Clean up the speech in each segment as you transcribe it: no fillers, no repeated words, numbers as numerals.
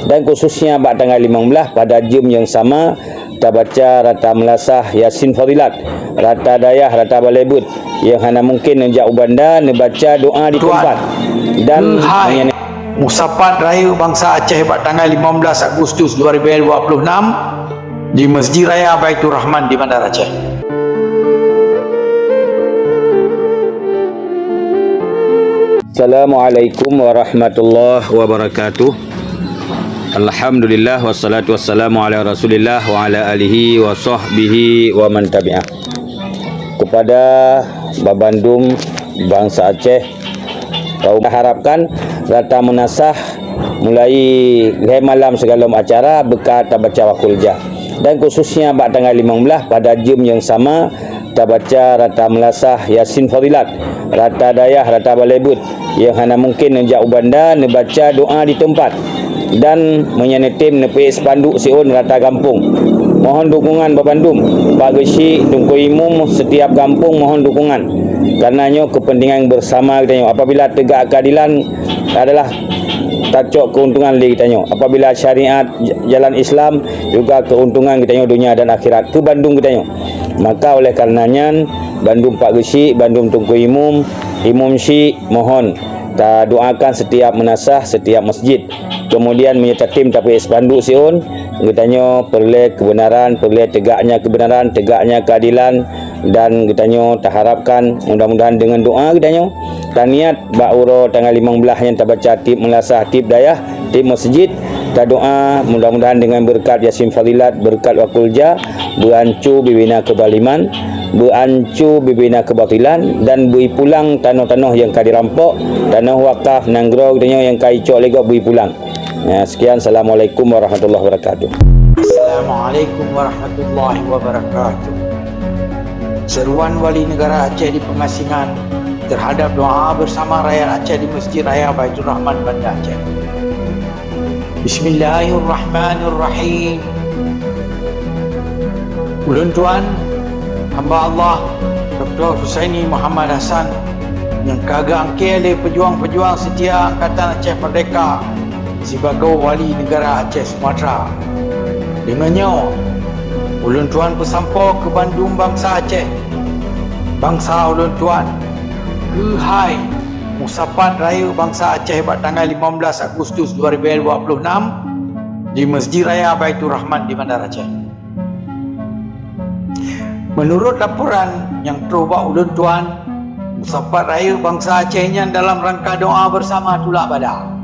dan khususnya bak tanggal 15 pada jam yang sama kita baca rata melasah Yasin Fadilat, rata dayah, rata balebut yang hana mungkin nenjak ubanda nebaca doa di tempat dan Musapat Raya Bangsa Aceh pada tanggal 15 Agustus 2026 di Masjid Raya Baitur Rahman di Bandar Aceh. Assalamualaikum warahmatullahi wabarakatuh. Alhamdulillah wassalatu wassalamu ala Rasulillah wa ala alihi wa sahbihi wa man tabi'ah. Kepada Babandum bangsa Aceh, kita harapkan rata menasah mulai malam segala acara berkat baca wakulja, dan khususnya bak tanggal 15 pada jam yang sama kita baca rata melasah Yasin Fadilat, rata dayah, rata balebut yang hana mungkin nenjak ubanda nebaca doa di tempat dan menyanetim nepi spanduk siun rata kampung. Mohon dukungan Babandum, Pak Gesi, Tunku Imum, setiap kampung mohon dukungan. Karenanya kepentingan bersama kita apabila tegak keadilan adalah tacok keuntungan kita tanya. Apabila syariat jalan Islam juga keuntungan kita dunia dan akhirat ke Bandung kita. Maka oleh karenanya Bandung Pak Gesi, Bandung Tunku Imum, Imum Syik mohon kita doakan setiap menasah setiap masjid. Kemudian menyertai tim tapi spanduk siun katanya perlu kebenaran, perlu tegaknya kebenaran, tegaknya keadilan, dan katanya tak harapkan mudah-mudahan dengan doa katanya taniat ba'uro tanggal 15 yang tak baca tip melasah tip dayah tip masjid, tak doa mudah-mudahan dengan berkat Yasin Fadilat, berkat wakulja berancu bibina kebaliman, berancu bibina kebatilan, dan bui pulang tanah-tanah yang kau dirampok, tanah wakaf nanggro katanya yang kau icok legok bui pulang. Ya, sekian. Assalamualaikum warahmatullahi wabarakatuh. Assalamualaikum warahmatullahi wabarakatuh. Seruan Wali Negara Aceh di pengasingan terhadap doa bersama rakyat Aceh di Masjid Raya Baitur Rahman Bandar Aceh. Bismillahirrahmanirrahim. Ulun Tuan, hamba Allah Dr. Husaini Muhammad Hassan yang kagak angkele pejuang-pejuang setia Angkatan Aceh Merdeka sebagai Wali Negara Aceh Sumatera. Dengannya, ulun Tuan bersampo ke Bandung bangsa Aceh. Bangsa ulun Tuan, Gehai Musapat Raya Bangsa Aceh pada tanggal 15 Agustus 2026 di Masjid Raya Baitur Rahman di Bandar Aceh. Menurut laporan yang terubah ulun Tuan, Musapat Raya Bangsa Acehnya dalam rangka doa bersama tulak badak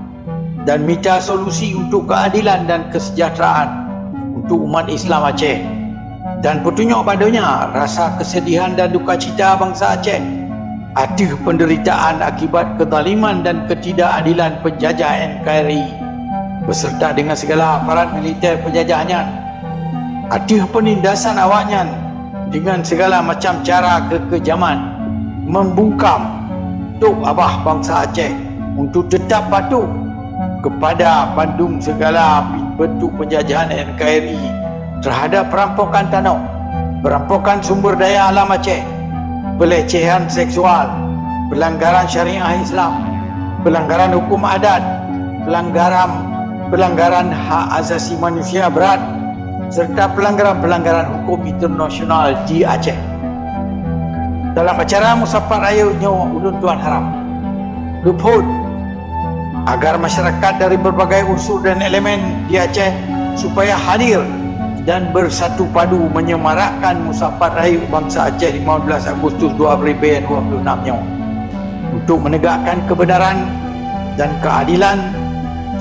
dan minta solusi untuk keadilan dan kesejahteraan untuk umat Islam Aceh, dan petunjuk padanya rasa kesedihan dan duka cita bangsa Aceh atas penderitaan akibat kezaliman dan ketidakadilan penjajah NKRI beserta dengan segala aparat militer penjajahnya, atas penindasan awaknya dengan segala macam cara kekejaman, membungkam tok abah bangsa Aceh untuk tetap patuh kepada Bandung segala bentuk penjajahan NKRI terhadap perampokan tanah, perampokan sumber daya alam Aceh, pelecehan seksual, pelanggaran syariah Islam, pelanggaran hukum adat, pelanggaran hak asasi manusia berat, serta pelanggaran hukum internasional di Aceh. Dalam acara Musapat Raya Nyawa Ulun Tuan harap luput agar masyarakat dari berbagai unsur dan elemen di Aceh supaya hadir dan bersatu padu menyemarakkan Musapat Raya Bangsa Aceh 15 Agustus 2026 untuk menegakkan kebenaran dan keadilan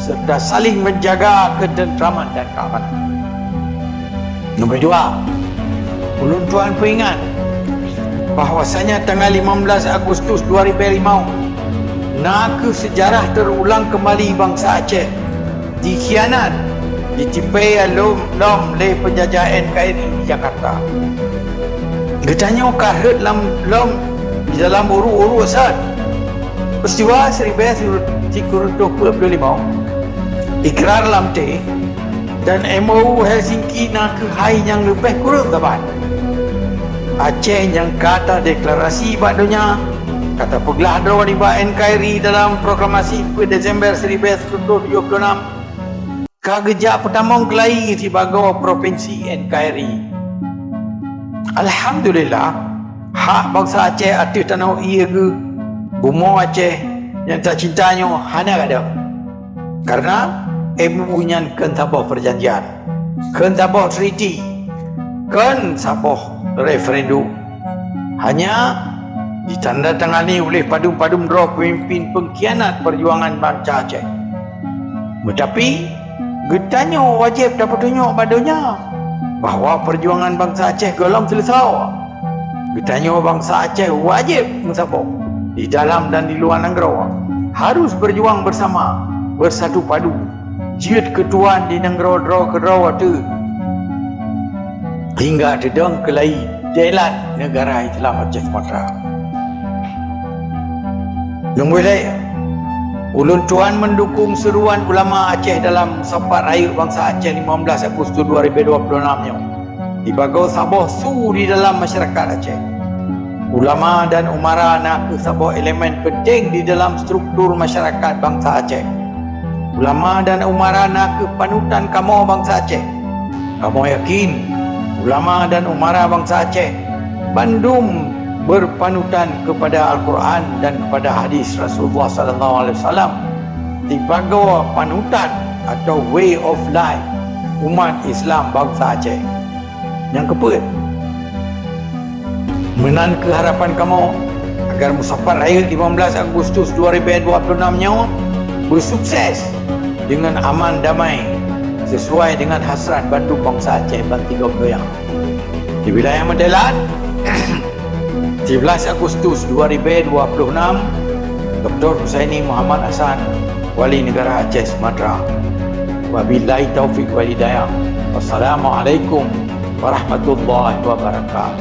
serta saling menjaga ketenteraman dan keamanan. Nombor 2, ulun Tuan peringat bahawasanya tanggal 15 Agustus 2005 nak sejarah terulang kembali bangsa Aceh dikhianat, ditipai lom le penjajah NKRI di Jakarta. Getanya kahut lom di dalam uru-uru asal peristiwa 1925 ikrar lamte dan MOU Helsinki nak hai yang lebih kurang kapan Aceh yang kata deklarasi badonya kata pegelah doa NKRI dalam proklamasi Desember 1976 Kagejak pertama kelai di bago provinsi NKRI. Alhamdulillah, hak bangsa Aceh atas tanah ia ke bumi Aceh yang tak cintanya hanya ada. Karena MOU nya kan sabah perjanjian, kan sabah treaty, kan sabah referendum. Hanya ditandatangani oleh padum-padum roh pemimpin pengkhianat perjuangan bangsa Aceh. Tetapi getanya wajib dapat tunjuk padanya bahawa perjuangan bangsa Aceh belum selesai. Getanya bangsa Aceh wajib mensabuk di dalam dan di luar negara harus berjuang bersama, bersatu padu. Jid ketuan di negara kedua tu hingga dedang kelai jalan negara Islam Aceh Sumatera. Nunggulah Ulun Tuan mendukung seruan ulama Aceh dalam Musyawarah Rakyat Bangsa Aceh 15 Agustus 2026 nya. Dibagai sabah su di dalam masyarakat Aceh. Ulama dan umara nak ke sabah elemen penting di dalam struktur masyarakat bangsa Aceh. Ulama dan umara nak ke panutan kamu bangsa Aceh. Kamu yakin ulama dan umara bangsa Aceh bandum berpanutan kepada Al-Quran dan kepada hadis Rasulullah sallallahu alaihi wasallam dibagai panutan atau way of life umat Islam bangsa Aceh. Yang keempat, menan ke harapan kamu agar Musyawarah Rakyat 15 Agustus 2026 nya bersukses dengan aman damai sesuai dengan hasrat bandu bangsa Aceh dan tiga goyang. Di wilayah Medalan 17 Agustus 2026, Dr. Husaini Muhammad Hassan, Wali Negara Aceh Sumatera. Wabillahi taufiq wal hidayah. Wassalamualaikum warahmatullahi wabarakatuh.